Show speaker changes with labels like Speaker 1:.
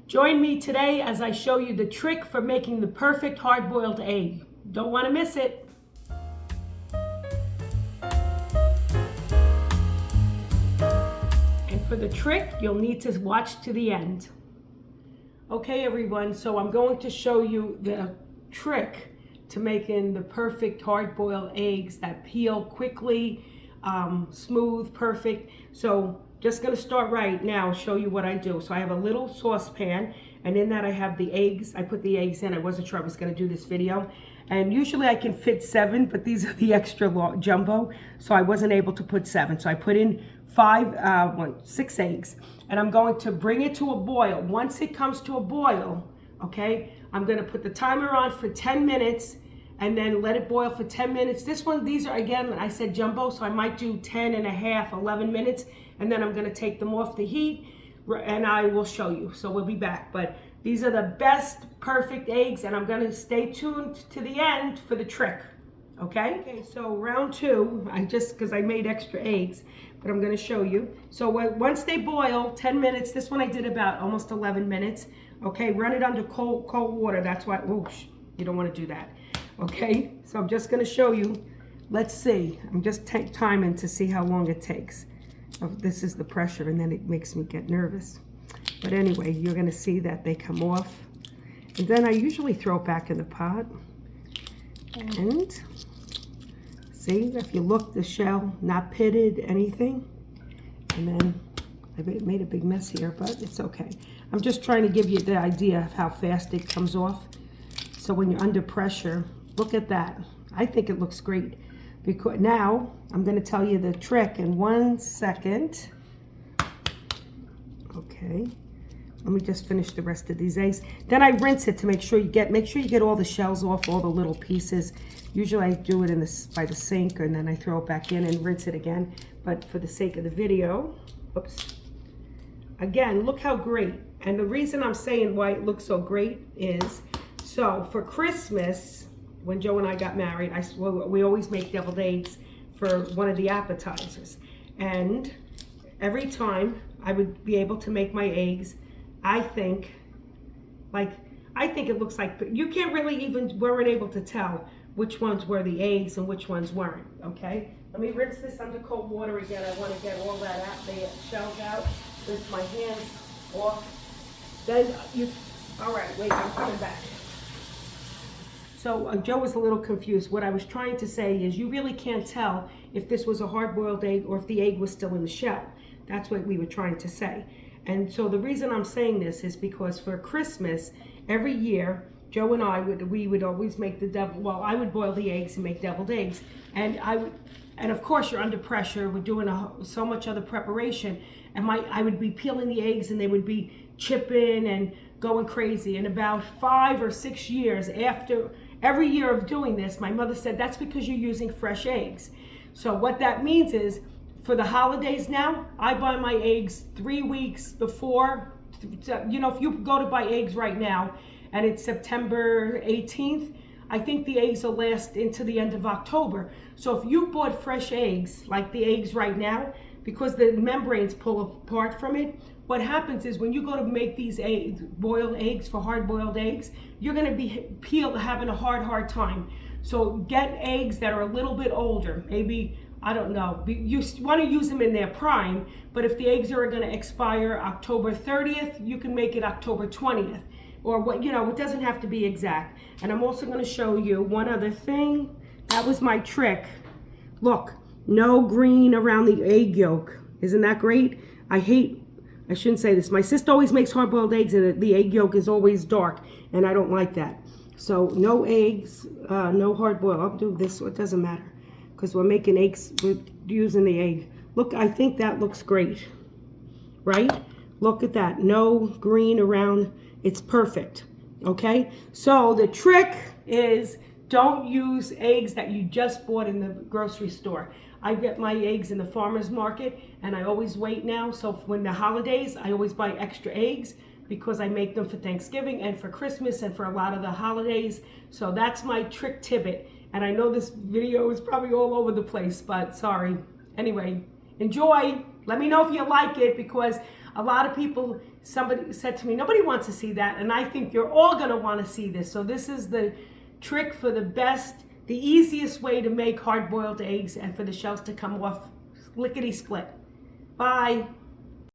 Speaker 1: Join me today as I show you the trick for making the perfect hard-boiled egg. Don't want to miss it. And for the trick, you'll need to watch to the end. Okay, everyone, so I'm going to show you the trick to making the perfect hard-boiled eggs that peel quickly, smooth, perfect. So just going to start right now, show you what I do. So I have a little saucepan, and in that I have the eggs. I put the eggs in. I wasn't sure I was going to do this video. And usually I can fit 7, but these are the extra jumbo, so I wasn't able to put 7. So I put in 6 eggs, and I'm going to bring it to a boil. Once it comes to a boil, okay, I'm going to put the timer on for 10 minutes and then let it boil for 10 minutes. These are, again, I said jumbo, so I might do 10 and a half, 11 minutes, and then I'm going to take them off the heat and I will show you. So we'll be back. But these are the best perfect eggs, and I'm going to stay tuned to the end for the trick. Okay, so round 2, because I made extra eggs, but I'm going to show you. So once they boil, 10 minutes, this one I did about almost 11 minutes. Okay, run it under cold water. That's why, whoosh, you don't want to do that. Okay, so I'm just going to show you. Let's see. I'm just timing to see how long it takes. Oh, this is the pressure, and then it makes me get nervous. But anyway, you're going to see that they come off. And then I usually throw it back in the pot. And see, if you look, the shell, not pitted, anything. And then I made a big mess here, but it's okay. I'm just trying to give you the idea of how fast it comes off. So when you're under pressure, look at that. I think it looks great. Because now I'm going to tell you the trick in 1 second. Okay. Let me just finish the rest of these eggs. Then I rinse it to make sure you get all the shells off, all the little pieces. Usually I do it by the sink, and then I throw it back in and rinse it again. But for the sake of the video, oops. Again, look how great. And the reason I'm saying why it looks so great is, so for Christmas, when Joe and I got married, we always make deviled eggs for one of the appetizers. And every time I would be able to make my eggs, I think it looks like, you can't really weren't able to tell which ones were the eggs and which ones weren't, okay? Let me rinse this under cold water again. I want to get all that out, the shells out, rinse my hands off. Then all right, wait, I'm coming back. So Joe was a little confused. What I was trying to say is you really can't tell if this was a hard-boiled egg or if the egg was still in the shell. That's what we were trying to say. And so the reason I'm saying this is because for Christmas, every year, Joe and I would always make I would boil the eggs and make deviled eggs. And of course you're under pressure. We're doing so much other preparation. And I would be peeling the eggs and they would be chipping and going crazy. And about 5 or 6 years after every year of doing this, my mother said, that's because you're using fresh eggs. So what that means is, for the holidays now, I buy my eggs 3 weeks before. You know, if you go to buy eggs right now and it's September 18th, I think the eggs will last into the end of October. So if you bought fresh eggs, like the eggs right now, because the membranes pull apart from it, what happens is when you go to make these boiled eggs for hard-boiled eggs, you're going to be having a hard time. So get eggs that are a little bit older, maybe, I don't know, you want to use them in their prime, but if the eggs are going to expire October 30th, you can make it October 20th. Or what, you know, it doesn't have to be exact. And I'm also going to show you one other thing. That was my trick. Look, no green around the egg yolk. Isn't that great? I shouldn't say this. My sister always makes hard-boiled eggs and the egg yolk is always dark, and I don't like that. So no eggs, no hard-boiled. I'll do this so it doesn't matter, because we're making eggs, we're using the egg. Look, I think that looks great, right? Look at that, no green around, it's perfect, okay? So the trick is, don't use eggs that you just bought in the grocery store. I get my eggs in the farmer's market, and I always wait now. So when the holidays, I always buy extra eggs because I make them for Thanksgiving and for Christmas and for a lot of the holidays. So that's my trick tidbit. And I know this video is probably all over the place, but sorry. Anyway, enjoy. Let me know if you like it, because a lot of people somebody said to me, nobody wants to see that, and I think you're all going to want to see this. So this is the trick for the easiest way to make hard-boiled eggs and for the shells to come off lickety-split. Bye.